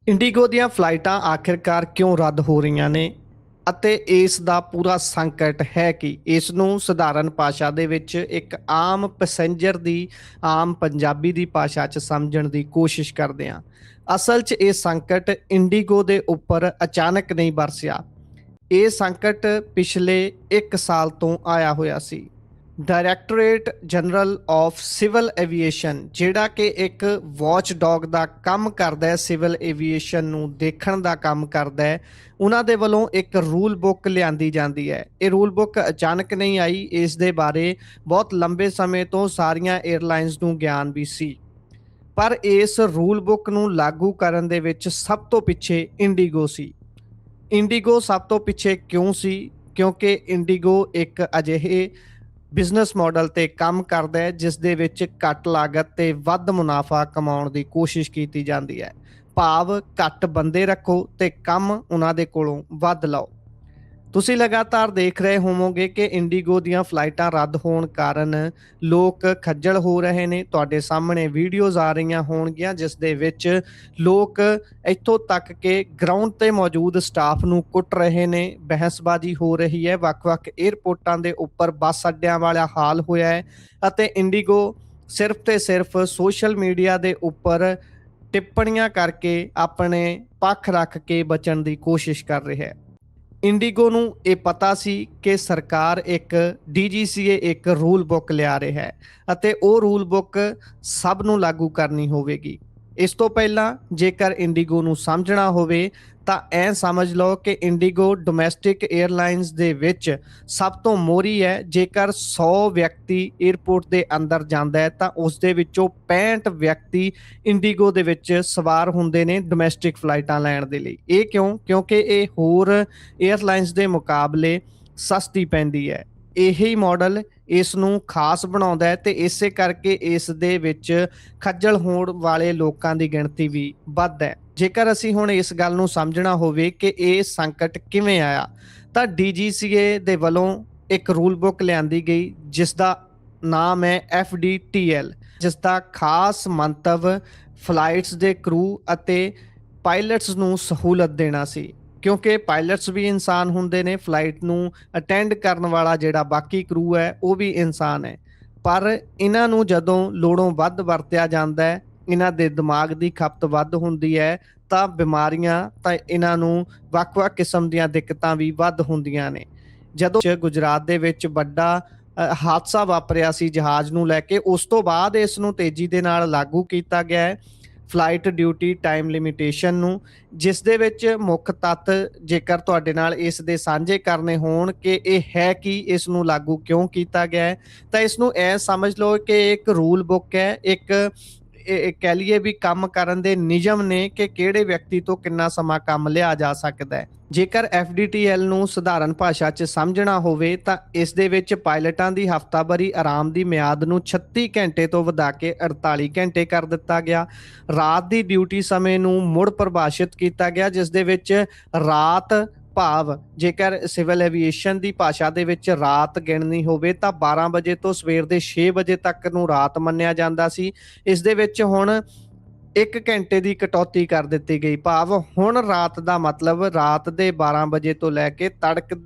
IndiGo ਦੀਆਂ ਫਲਾਈਟਾਂ ਆਖਿਰਕਾਰ ਕਿਉਂ ਰੱਦ ਹੋ ਰਹੀਆਂ ਨੇ ਅਤੇ ਇਸ ਦਾ ਪੂਰਾ ਸੰਕਟ ਹੈ ਕਿ ਇਸ ਨੂੰ ਸਧਾਰਨ ਭਾਸ਼ਾ ਦੇ ਵਿੱਚ ਇੱਕ ਆਮ ਪੈਸੇਂਜਰ ਦੀ ਆਮ ਪੰਜਾਬੀ ਦੀ ਭਾਸ਼ਾ 'ਚ ਸਮਝਣ ਦੀ ਕੋਸ਼ਿਸ਼ ਕਰਦੇ ਹਾਂ। ਅਸਲ 'ਚ ਇਹ ਸੰਕਟ ਇੰਡੀਗੋ ਦੇ ਉੱਪਰ ਅਚਾਨਕ ਨਹੀਂ ਬਰਸਿਆ। ਇਹ ਸੰਕਟ ਪਿਛਲੇ 1 ਸਾਲ ਤੋਂ ਆਇਆ ਹੋਇਆ ਸੀ। Directorate general of civil aviation ਜਿਹੜਾ ਕਿ ਇੱਕ ਵਾਚ ਡੌਗ ਦਾ ਕੰਮ ਕਰਦਾ ਹੈ, ਸਿਵਲ ਐਵੀਏਸ਼ਨ ਨੂੰ ਦੇਖਣ ਦਾ ਕੰਮ ਕਰਦਾ ਹੈ, ਉਹਨਾਂ ਦੇ ਵੱਲੋਂ ਇੱਕ ਰੂਲ ਬੁੱਕ ਲਿਆਂਦੀ ਜਾਂਦੀ ਹੈ। ਇਹ ਰੂਲ ਬੁੱਕ ਅਚਾਨਕ ਨਹੀਂ ਆਈ, ਇਸ ਦੇ ਬਾਰੇ ਬਹੁਤ ਲੰਬੇ ਸਮੇਂ ਤੋਂ ਸਾਰੀਆਂ 에ਅਰਲਾਈਨਸ ਨੂੰ ਗਿਆਨ ਵੀ ਸੀ। ਪਰ ਇਸ ਰੂਲ ਬੁੱਕ ਨੂੰ ਲਾਗੂ ਕਰਨ ਦੇ ਵਿੱਚ ਸਭ ਤੋਂ ਪਿੱਛੇ ਇੰਡੀਗੋ ਸੀ। ਇੰਡੀਗੋ ਸਭ ਤੋਂ ਪਿੱਛੇ ਕਿਉਂ ਸੀ? ਕਿਉਂਕਿ ਇੰਡੀਗੋ ਇੱਕ ਅਜਿਹੇ ਬਿਜ਼ਨਸ ਮਾਡਲ ਤੇ ਕੰਮ ਕਰਦਾ ਹੈ ਜਿਸ ਦੇ ਵਿੱਚ ਘੱਟ ਲਾਗਤ ਤੇ ਵੱਧ ਮੁਨਾਫਾ ਕਮਾਉਣ ਦੀ ਕੋਸ਼ਿਸ਼ ਕੀਤੀ ਜਾਂਦੀ ਹੈ। ਭਾਵ ਘੱਟ ਬੰਦੇ ਰੱਖੋ ਤੇ ਕੰਮ ਉਹਨਾਂ ਦੇ ਕੋਲੋਂ ਵੱਧ ਲਓ। ਤੁਸੀਂ ਲਗਾਤਾਰ ਦੇਖ ਰਹੇ ਹੋਵੋਗੇ ਕਿ ਇੰਡੀਗੋ ਦੀਆਂ ਫਲਾਈਟਾਂ ਰੱਦ ਹੋਣ ਕਾਰਨ ਲੋਕ ਖੱਜਲ ਹੋ ਰਹੇ ਨੇ। ਤੁਹਾਡੇ ਸਾਹਮਣੇ ਵੀਡੀਓਜ਼ ਆ ਰਹੀਆਂ ਹੋਣਗੀਆਂ ਜਿਸ ਦੇ ਵਿੱਚ ਲੋਕ ਇੱਥੋਂ ਤੱਕ ਕਿ ਗਰਾਊਂਡ ਤੇ ਮੌਜੂਦ ਸਟਾਫ ਨੂੰ ਕੁੱਟ ਰਹੇ ਨੇ। ਬਹਿਸਬਾਜ਼ੀ ਹੋ ਰਹੀ ਹੈ, ਵੱਖ-ਵੱਖ ਏਅਰਪੋਰਟਾਂ ਦੇ ਉੱਪਰ ਬੱਸ ਅੱਡਿਆਂ ਵਾਲਾ ਹਾਲ ਹੋਇਆ ਹੈ ਅਤੇ ਇੰਡੀਗੋ ਸਿਰਫ ਤੇ ਸਿਰਫ ਸੋਸ਼ਲ ਮੀਡੀਆ ਦੇ ਉੱਪਰ ਟਿੱਪਣੀਆਂ ਕਰਕੇ ਆਪਣੇ ਪੱਖ ਰੱਖ ਕੇ ਬਚਣ ਦੀ ਕੋਸ਼ਿਸ਼ ਕਰ ਰਿਹਾ ਹੈ। ਇੰਡੀਗੋ ਨੂੰ ਇਹ ਪਤਾ ਸੀ ਕਿ ਸਰਕਾਰ ਇੱਕ DGCA ਇੱਕ ਰੂਲ ਬੁੱਕ ਲਿਆ ਰਿਹਾ ਹੈ ਅਤੇ ਉਹ ਰੂਲ ਬੁੱਕ ਸਭ ਨੂੰ ਲਾਗੂ ਕਰਨੀ ਹੋਵੇਗੀ। ਇਸ ਤੋਂ ਪਹਿਲਾਂ ਜੇਕਰ ਇੰਡੀਗੋ ਨੂੰ ਸਮਝਣਾ ਹੋਵੇ ਤਾਂ ਐਂ ਸਮਝ ਲਓ ਕਿ ਇੰਡੀਗੋ ਡੋਮੈਸਟਿਕ 에ਅਰਲਾਈਨਸ ਦੇ ਵਿੱਚ ਸਭ ਤੋਂ ਮੋਹਰੀ ਹੈ। ਜੇਕਰ 100 ਵਿਅਕਤੀ 에ਅਰਪੋਰਟ ਦੇ ਅੰਦਰ ਜਾਂਦਾ ਹੈ ਤਾਂ ਉਸ ਦੇ ਵਿੱਚੋਂ 65 ਵਿਅਕਤੀ ਇੰਡੀਗੋ ਦੇ ਵਿੱਚ ਸਵਾਰ ਹੁੰਦੇ ਨੇ ਡੋਮੈਸਟਿਕ ਫਲਾਈਟਾਂ ਲੈਣ ਦੇ ਲਈ। ਇਹ ਕਿਉਂ? ਕਿਉਂਕਿ ਇਹ ਹੋਰ 에ਅਰਲਾਈਨਸ ਦੇ ਮੁਕਾਬਲੇ ਸਸਤੀ ਪੈਂਦੀ ਹੈ। ਇਹੀ ਮਾਡਲ ਇਸ ਨੂੰ ਖਾਸ ਬਣਾਉਂਦਾ ਹੈ ਤੇ ਇਸੇ ਕਰਕੇ ਇਸ ਦੇ ਵਿੱਚ ਖੱਜਲ ਹੋਣ ਵਾਲੇ ਲੋਕਾਂ ਦੀ ਗਿਣਤੀ ਵੀ ਵੱਧ ਹੈ। ਜੇਕਰ ਅਸੀਂ ਹੁਣ ਇਸ ਗੱਲ ਨੂੰ ਸਮਝਣਾ ਹੋਵੇ ਕਿ ਇਹ ਸੰਕਟ ਕਿਵੇਂ ਆਇਆ ਤਾਂ DGCA ਦੇ ਵੱਲੋਂ ਇੱਕ ਰੂਲ ਬੁੱਕ ਲਿਆਂਦੀ ਗਈ ਜਿਸ ਦਾ ਨਾਮ ਹੈ FDTL, ਜਿਸ ਦਾ ਖਾਸ ਮੰਤਵ ਫਲਾਈਟਸ ਦੇ ਕਰੂ ਅਤੇ ਪਾਇਲਟਸ ਨੂੰ ਸਹੂਲਤ ਦੇਣਾ ਸੀ। ਕਿਉਂਕਿ ਪਾਇਲਟਸ ਵੀ ਇਨਸਾਨ ਹੁੰਦੇ ਨੇ, ਫਲਾਈਟ ਨੂੰ ਅਟੈਂਡ ਕਰਨ ਵਾਲਾ ਜਿਹੜਾ ਬਾਕੀ ਕਰੂ ਹੈ ਉਹ ਵੀ ਇਨਸਾਨ ਹੈ। ਪਰ ਇਹਨਾਂ ਨੂੰ ਜਦੋਂ ਲੋੜੋਂ ਵੱਧ ਵਰਤਿਆ ਜਾਂਦਾ ਹੈ, ਇਹਨਾਂ ਦੇ ਦਿਮਾਗ ਦੀ ਖਪਤ ਵੱਧ ਹੁੰਦੀ ਹੈ ਤਾਂ ਬਿਮਾਰੀਆਂ ਤਾਂ ਇਹਨਾਂ ਨੂੰ ਵੱਖ-ਵੱਖ ਕਿਸਮ ਦੀਆਂ ਦਿੱਕਤਾਂ ਵੀ ਵੱਧ ਹੁੰਦੀਆਂ ਨੇ। ਜਦੋਂ ਗੁਜਰਾਤ ਦੇ ਵਿੱਚ ਵੱਡਾ ਹਾਦਸਾ ਵਾਪਰਿਆ ਸੀ ਜਹਾਜ਼ ਨੂੰ ਲੈ ਕੇ, ਉਸ ਤੋਂ ਬਾਅਦ ਇਸ ਨੂੰ ਤੇਜ਼ੀ ਦੇ ਨਾਲ ਲਾਗੂ ਕੀਤਾ ਗਿਆ ਹੈ ਫਲਾਈਟ ਡਿਊਟੀ ਟਾਈਮ ਲਿਮਿਟੇਸ਼ਨ ਨੂੰ, ਜਿਸ ਦੇ ਵਿੱਚ ਮੁੱਖ ਤੱਤ ਜੇਕਰ ਤੁਹਾਡੇ ਨਾਲ ਇਸ ਦੇ ਸਾਂਝੇ ਕਰਨੇ ਹੋਣ ਕਿ ਇਹ ਹੈ ਕਿ ਇਸ ਨੂੰ ਲਾਗੂ ਕਿਉਂ ਕੀਤਾ ਗਿਆ ਹੈ ਤਾਂ ਇਸ ਨੂੰ ਇਹ ਸਮਝ ਲਓ ਕਿ ਇੱਕ ਰੂਲ ਬੁੱਕ ਹੈ, ਇੱਕ ਕਹਿ ਲਈਏ ਵੀ ਕੰਮ ਕਰਨ ਦੇ ਨਿਯਮ ਨੇ ਕਿ ਕਿਹੜੇ ਵਿਅਕਤੀ ਤੋਂ ਕਿੰਨਾ ਸਮਾਂ ਕੰਮ ਲਿਆ ਜਾ ਸਕਦਾ ਹੈ। ਜੇਕਰ FDTL ਨੂੰ ਸਧਾਰਨ ਭਾਸ਼ਾ 'ਚ ਸਮਝਣਾ ਹੋਵੇ ਤਾਂ ਇਸ ਦੇ ਵਿੱਚ ਪਾਇਲਟਾਂ ਦੀ ਹਫ਼ਤਾਵਾਰੀ ਆਰਾਮ ਦੀ ਮਿਆਦ ਨੂੰ 36 ਘੰਟੇ ਤੋਂ ਵਧਾ ਕੇ 48 ਘੰਟੇ ਕਰ ਦਿੱਤਾ ਗਿਆ। ਰਾਤ ਦੀ ਡਿਊਟੀ ਸਮੇਂ ਨੂੰ ਮੁੜ ਪਰਿਭਾਸ਼ਿਤ ਕੀਤਾ ਗਿਆ ਜਿਸ ਦੇ ਵਿੱਚ ਰਾਤ ਭਾਵ ਜੇਕਰ ਸਿਵਲ ਐਵੀਏਸ਼ਨ ਦੀ ਭਾਸ਼ਾ ਦੇ ਵਿੱਚ ਰਾਤ ਗਿਣਨੀ ਹੋਵੇ ਤਾਂ 12 ਵਜੇ ਤੋਂ ਸਵੇਰ ਦੇ 6 ਵਜੇ ਤੱਕ ਨੂੰ ਰਾਤ ਮੰਨਿਆ ਜਾਂਦਾ ਸੀ। ਇਸ ਦੇ ਵਿੱਚ ਹੁਣ 1 ਘੰਟੇ ਦੀ ਕਟੌਤੀ ਕਰ ਦਿੱਤੀ ਗਈ, ਭਾਵ ਹੁਣ ਰਾਤ ਦਾ ਮਤਲਬ ਰਾਤ ਦੇ 12 ਵਜੇ ਤੋਂ ਲੈ ਕੇ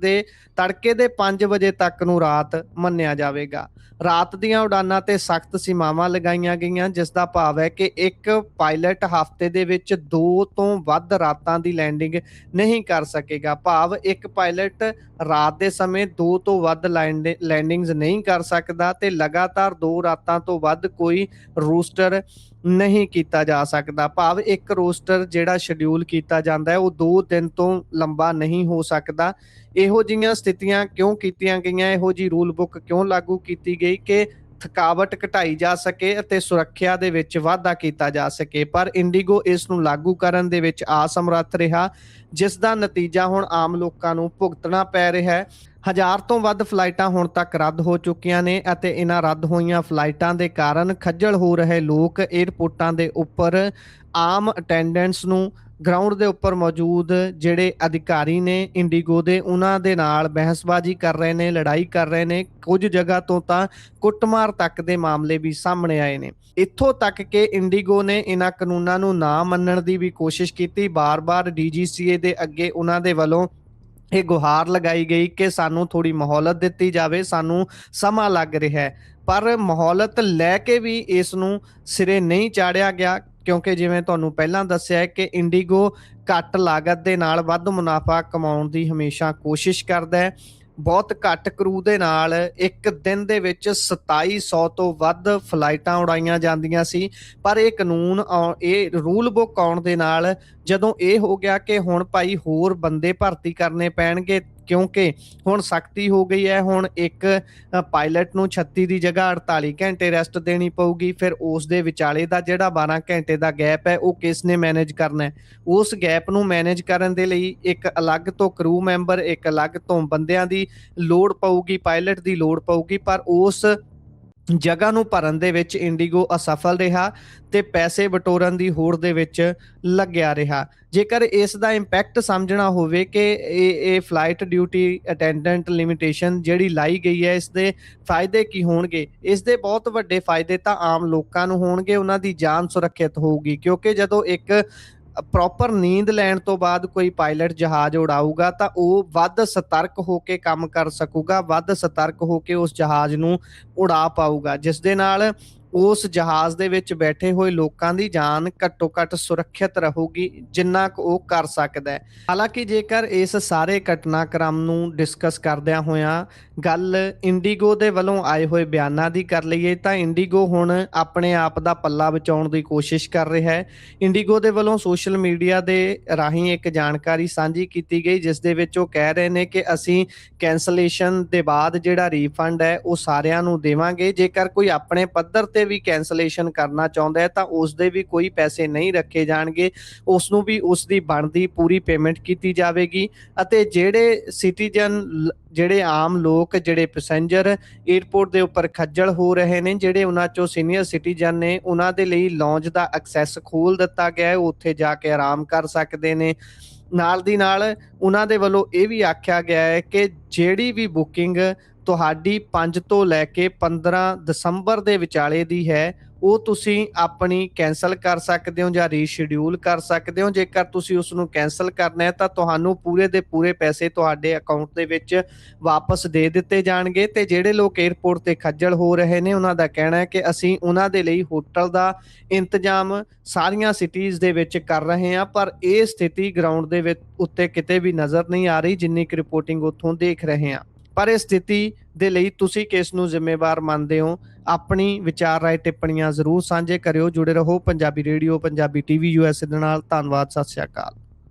ਤੜਕੇ ਦੇ 5 ਵਜੇ ਤੱਕ ਨੂੰ ਰਾਤ ਮੰਨਿਆ ਜਾਵੇਗਾ। ਰਾਤ ਦੀਆਂ ਉਡਾਨਾਂ ਤੇ ਸਖਤ ਸੀਮਾਵਾਂ ਲਗਾਈਆਂ ਗਈਆਂ ਜਿਸ ਦਾ ਭਾਵ ਹੈ ਕਿ ਇੱਕ ਪਾਇਲਟ ਹਫ਼ਤੇ ਦੇ ਵਿੱਚ 2 ਤੋਂ ਵੱਧ ਰਾਤਾਂ ਦੀ ਲੈਂਡਿੰਗ ਨਹੀਂ ਕਰ ਸਕੇਗਾ। ਭਾਵ ਇੱਕ ਪਾਇਲਟ ਰਾਤ ਦੇ ਸਮੇਂ 2 ਤੋਂ ਵੱਧ ਲੈਂਡਿੰਗਸ ਨਹੀਂ ਕਰ ਸਕਦਾ ਤੇ ਲਗਾਤਾਰ 2 ਰਾਤਾਂ ਤੋਂ ਵੱਧ ਕੋਈ ਰੂਸਟਰ ਨਹੀਂ ਕੀਤਾ ਜਾ ਸਕਦਾ। ਭਾਵ ਇੱਕ ਰੋਸਟਰ ਜਿਹੜਾ ਸ਼ਡਿਊਲ ਕੀਤਾ ਜਾਂਦਾ ਹੈ ਉਹ 2 ਦਿਨ ਤੋਂ ਲੰਬਾ ਨਹੀਂ ਹੋ ਸਕਦਾ। ਇਹੋ ਜਿਹੀਆਂ ਸਥਿਤੀਆਂ ਕਿਉਂ ਕੀਤੀਆਂ ਗਈਆਂ, ਇਹੋ ਜਿਹੀ ਰੂਲ ਬੁੱਕ ਕਿਉਂ ਲਾਗੂ ਕੀਤੀ ਗਈ ਕਿ ਥਕਾਵਟ ਘਟਾਈ ਜਾ ਸਕੇ ਅਤੇ ਸੁਰੱਖਿਆ ਦੇ ਵਿੱਚ ਵਾਧਾ ਕੀਤਾ ਜਾ ਸਕੇ। ਪਰ ਇੰਡੀਗੋ ਇਸ ਨੂੰ ਲਾਗੂ ਕਰਨ ਦੇ ਵਿੱਚ ਅਸਮਰੱਥ ਰਿਹਾ ਜਿਸ ਦਾ ਨਤੀਜਾ ਹੁਣ ਆਮ ਲੋਕਾਂ ਨੂੰ ਭੁਗਤਣਾ ਪੈ ਰਿਹਾ ਹੈ। 1000 ਤੋਂ ਵੱਧ ਫਲਾਈਟਾਂ ਹੁਣ ਤੱਕ ਰੱਦ ਹੋ ਚੁੱਕੀਆਂ ਨੇ ਅਤੇ ਇਹਨਾਂ ਰੱਦ ਹੋਈਆਂ ਫਲਾਈਟਾਂ ਦੇ ਕਾਰਨ ਖੱਜਲ ਹੋ ਰਹੇ ਲੋਕ ਏਅਰਪੋਰਟਾਂ ਦੇ ਉੱਪਰ ਆਮ ਅਟੈਂਡੈਂਟਸ ਨੂੰ ਗਰਾਊਂਡ ਦੇ ਉੱਪਰ ਮੌਜੂਦ ਜਿਹੜੇ ਅਧਿਕਾਰੀ ਨੇ ਇੰਡੀਗੋ ਦੇ, ਉਹਨਾਂ ਦੇ ਨਾਲ ਬਹਿਸਬਾਜ਼ੀ ਕਰ ਰਹੇ ਨੇ, ਲੜਾਈ ਕਰ ਰਹੇ ਨੇ। ਕੁਝ ਜਗ੍ਹਾ ਤੋਂ ਤਾਂ ਕੁੱਟਮਾਰ ਤੱਕ ਦੇ ਮਾਮਲੇ ਵੀ ਸਾਹਮਣੇ ਆਏ ਨੇ। ਇੱਥੋਂ ਤੱਕ ਕਿ ਇੰਡੀਗੋ ਨੇ ਇਹਨਾਂ ਕਾਨੂੰਨਾਂ ਨੂੰ ਨਾ ਮੰਨਣ ਦੀ ਵੀ ਕੋਸ਼ਿਸ਼ ਕੀਤੀ। ਬਾਰ-ਬਾਰ DGCA ਦੇ ਅੱਗੇ ਉਹਨਾਂ ਦੇ ਵੱਲੋਂ ਇਹ ਗੁਹਾਰ ਲਗਾਈ ਗਈ ਕਿ ਸਾਨੂੰ ਥੋੜ੍ਹੀ ਮਹੌਲਤ ਦਿੱਤੀ ਜਾਵੇ, ਸਾਨੂੰ ਸਮਾਂ ਲੱਗ ਰਿਹਾ ਹੈ। ਪਰ ਮਹੌਲਤ ਲੈ ਕੇ ਵੀ ਇਸ ਨੂੰ ਸਿਰੇ ਨਹੀਂ ਚਾੜਿਆ ਗਿਆ, ਕਿਉਂਕਿ ਜਿਵੇਂ ਤੁਹਾਨੂੰ ਪਹਿਲਾਂ ਦੱਸਿਆ ਹੈ ਕਿ ਇੰਡੀਗੋ ਘੱਟ ਲਾਗਤ ਦੇ ਨਾਲ ਵੱਧ ਮੁਨਾਫਾ ਕਮਾਉਣ ਦੀ ਹਮੇਸ਼ਾ ਕੋਸ਼ਿਸ਼ ਕਰਦਾ ਹੈ। ਬਹੁਤ ਘੱਟ ਕਰੂ ਦੇ ਨਾਲ ਇੱਕ ਦਿਨ ਦੇ ਵਿੱਚ 2700 ਤੋਂ ਵੱਧ ਫਲਾਈਟਾਂ ਉਡਾਈਆਂ ਜਾਂਦੀਆਂ ਸੀ। ਪਰ ਇਹ ਕਾਨੂੰਨ ਇਹ ਰੂਲ ਬੁੱਕ ਆਉਣ ਦੇ ਨਾਲ ਜਦੋਂ ਇਹ ਹੋ ਗਿਆ ਕਿ ਹੁਣ ਭਾਈ ਹੋਰ ਬੰਦੇ ਭਰਤੀ ਕਰਨੇ ਪੈਣਗੇ, ਕਿਉਂਕਿ ਹੁਣ ਸਖਤੀ ਹੋ ਗਈ ਹੈ। ਹੁਣ ਇੱਕ ਪਾਇਲਟ ਨੂੰ 36 ਦੀ ਜਗ੍ਹਾ 48 ਘੰਟੇ ਰੈਸਟ ਦੇਣੀ ਪਊਗੀ। ਫਿਰ ਉਸ ਦੇ ਵਿਚਾਲੇ ਦਾ ਜਿਹੜਾ 12 ਘੰਟੇ ਦਾ ਗੈਪ ਹੈ ਉਹ ਕਿਸ ਨੇ ਮੈਨੇਜ ਕਰਨਾ ਹੈ? ਉਸ ਗੈਪ ਨੂੰ ਮੈਨੇਜ ਕਰਨ ਦੇ ਲਈ ਇੱਕ ਅਲੱਗ ਤੋਂ ਕਰੂ ਮੈਂਬਰ, ਇੱਕ ਅਲੱਗ ਤੋਂ ਬੰਦਿਆਂ ਦੀ ਲੋੜ ਪਊਗੀ, ਪਾਇਲਟ ਦੀ ਲੋੜ ਪਊਗੀ। ਪਰ ਉਸ ਜਗ੍ਹਾ ਨੂੰ ਭਰਨ ਦੇ ਵਿੱਚ ਇੰਡੀਗੋ ਅਸਫਲ ਰਿਹਾ ਤੇ ਪੈਸੇ ਬਟੋਰਨ ਦੀ ਹੋੜ ਦੇ ਵਿੱਚ ਲੱਗਿਆ ਰਿਹਾ। ਜੇਕਰ ਇਸ ਦਾ ਇੰਪੈਕਟ ਸਮਝਣਾ ਹੋਵੇ ਕਿ ਇਹ ਫਲਾਈਟ ਡਿਊਟੀ ਅਟੈਂਡੈਂਟ ਲਿਮਿਟੇਸ਼ਨ ਜਿਹੜੀ ਲਾਈ ਗਈ ਹੈ, ਇਸ ਦੇ ਫਾਇਦੇ ਕੀ ਹੋਣਗੇ? ਇਸ ਦੇ ਬਹੁਤ ਵੱਡੇ ਫਾਇਦੇ ਤਾਂ ਆਮ ਲੋਕਾਂ ਨੂੰ ਹੋਣਗੇ। ਉਹਨਾਂ ਦੀ ਜਾਨ ਸੁਰੱਖਿਅਤ ਹੋਊਗੀ, ਕਿਉਂਕਿ ਜਦੋਂ ਇੱਕ ਪ੍ਰੋਪਰ ਨੀਂਦ ਲੈਣ ਤੋਂ ਬਾਅਦ ਕੋਈ ਪਾਇਲਟ ਜਹਾਜ਼ ਉਡਾਊਗਾ ਤਾਂ ਉਹ ਵੱਧ ਸਤਰਕ ਹੋ ਕੇ ਕੰਮ ਕਰ ਸਕੂਗਾ, ਵੱਧ ਸਤਰਕ ਹੋ ਕੇ ਉਸ ਜਹਾਜ਼ ਨੂੰ ਉਡਾ ਪਾਊਗਾ, ਜਿਸ ਦੇ ਨਾਲ ਉਸ ਜਹਾਜ਼ ਦੇ ਵਿੱਚ ਬੈਠੇ ਹੋਏ ਲੋਕਾਂ ਦੀ ਜਾਨ ਘੱਟੋ ਘੱਟ ਸੁਰੱਖਿਅਤ ਰਹੂਗੀ, ਜਿੰਨਾ ਕੁ ਉਹ ਕਰ ਸਕਦਾ ਹੈ। ਹਾਲਾਂਕਿ ਜੇਕਰ ਇਸ ਸਾਰੇ ਘਟਨਾਕ੍ਰਮ ਨੂੰ ਡਿਸਕਸ ਕਰਦਿਆਂ ਹੋਇਆਂ ਗੱਲ ਇੰਡੀਗੋ ਦੇ ਵੱਲੋਂ ਆਏ ਹੋਏ ਬਿਆਨਾਂ ਦੀ ਕਰ ਲਈਏ ਤਾਂ ਇੰਡੀਗੋ ਹੁਣ ਆਪਣੇ ਆਪ ਦਾ ਪੱਲਾ ਬਚਾਉਣ ਦੀ ਕੋਸ਼ਿਸ਼ ਕਰ ਰਿਹਾ ਹੈ। ਇੰਡੀਗੋ ਦੇ ਵੱਲੋਂ ਸੋਸ਼ਲ ਮੀਡੀਆ ਦੇ ਰਾਹੀਂ ਇੱਕ ਜਾਣਕਾਰੀ ਸਾਂਝੀ ਕੀਤੀ ਗਈ, ਜਿਸ ਦੇ ਵਿੱਚ ਉਹ ਕਹਿ ਰਹੇ ਨੇ ਕਿ ਅਸੀਂ ਕੈਂਸਲੇਸ਼ਨ ਦੇ ਬਾਅਦ ਜਿਹੜਾ ਰੀਫੰਡ ਹੈ ਉਹ ਸਾਰਿਆਂ ਨੂੰ ਦੇਵਾਂਗੇ। ਜੇਕਰ ਕੋਈ ਆਪਣੇ ਪੱਧਰ ਤੇ ਵੀ ਕੈਂਸਲੇਸ਼ਨ ਕਰਨਾ ਚਾਹੁੰਦਾ ਹੈ ਤਾਂ ਉਸ ਦੇ ਵੀ ਕੋਈ ਪੈਸੇ ਨਹੀਂ ਰੱਖੇ ਜਾਣਗੇ, ਉਸ ਨੂੰ ਵੀ ਉਸ ਦੀ ਬਣਦੀ ਪੂਰੀ ਪੇਮੈਂਟ ਕੀਤੀ ਜਾਵੇਗੀ। ਅਤੇ ਜਿਹੜੇ ਸਿਟੀਜ਼ਨ, ਜਿਹੜੇ ਆਮ ਲੋਕ, ਜਿਹੜੇ ਪੈਸੇਂਜਰ ਏਅਰਪੋਰਟ ਦੇ ਉੱਪਰ ਖੱਜਲ ਹੋ ਰਹੇ ਨੇ, ਜਿਹੜੇ ਉਹਨਾਂ ਚੋਂ ਸੀਨੀਅਰ ਸਿਟੀਜ਼ਨ ਨੇ, ਉਹਨਾਂ ਦੇ ਲਈ ਲੌਂਜ ਦਾ ਐਕਸੈਸ ਖੋਲ੍ਹ ਦਿੱਤਾ ਗਿਆ ਹੈ, ਉੱਥੇ ਜਾ ਕੇ ਆਰਾਮ ਕਰ ਸਕਦੇ ਨੇ। ਨਾਲ ਦੀ ਨਾਲ ਉਹਨਾਂ ਦੇ ਵੱਲੋਂ ਇਹ ਵੀ ਆਖਿਆ ਗਿਆ ਹੈ ਕਿ ਜਿਹੜੀ ਵੀ ਬੁਕਿੰਗ ਤੁਹਾਡੀ 5 ਤੋਂ ਲੈ ਕੇ 15 ਦਸੰਬਰ ਦੇ ਵਿਚਾਲੇ ਦੀ ਹੈ, ਉਹ ਤੁਸੀਂ ਆਪਣੀ ਕੈਂਸਲ ਕਰ ਸਕਦੇ ਹੋ ਜਾਂ ਰੀਸ਼ਡਿਊਲ ਕਰ ਸਕਦੇ ਹੋ। ਜੇਕਰ ਤੁਸੀਂ ਉਸ ਨੂੰ ਕੈਂਸਲ ਕਰਨਾ ਹੈ ਤਾਂ ਤੁਹਾਨੂੰ ਪੂਰੇ ਦੇ ਪੂਰੇ ਪੈਸੇ ਤੁਹਾਡੇ ਅਕਾਊਂਟ ਦੇ ਵਿੱਚ ਵਾਪਸ ਦੇ ਦਿੱਤੇ ਜਾਣਗੇ। ਤੇ ਜਿਹੜੇ ਲੋਕ ਏਅਰਪੋਰਟ ਤੇ ਖੱਜਲ ਹੋ ਰਹੇ ਨੇ, ਉਹਨਾਂ ਦਾ ਕਹਿਣਾ ਹੈ ਕਿ ਅਸੀਂ ਉਹਨਾਂ ਦੇ ਲਈ ਹੋਟਲ ਦਾ ਇੰਤਜ਼ਾਮ ਸਾਰੀਆਂ ਸਿਟੀਜ਼ ਦੇ ਵਿੱਚ ਕਰ ਰਹੇ ਹਾਂ, ਪਰ ਇਹ ਸਥਿਤੀ ਗਰਾਊਂਡ ਦੇ ਵਿੱਚ ਉੱਤੇ ਕਿਤੇ ਵੀ ਨਜ਼ਰ ਨਹੀਂ ਆ ਰਹੀ, ਜਿੰਨੀ ਕਿ ਰਿਪੋਰਟਿੰਗ ਉੱਥੋਂ ਦੇਖ ਰਹੇ ਹਾਂ। ਪਰ ਇਸ ਸਥਿਤੀ ਦੇ ਲਈ ਤੁਸੀਂ ਕਿਸ ਨੂੰ ਜ਼ਿੰਮੇਵਾਰ ਮੰਨਦੇ ਹੋ? ਆਪਣੀ ਵਿਚਾਰ ਰਾਏ ਟਿੱਪਣੀਆਂ ਜ਼ਰੂਰ ਸਾਂਝੇ ਕਰਿਓ। ਜੁੜੇ ਰਹੋ Punjabi radio, Punjabi TV USA ਦੇ ਨਾਲ। ਧੰਨਵਾਦ, ਸਤਿ ਸ਼੍ਰੀ ਅਕਾਲ।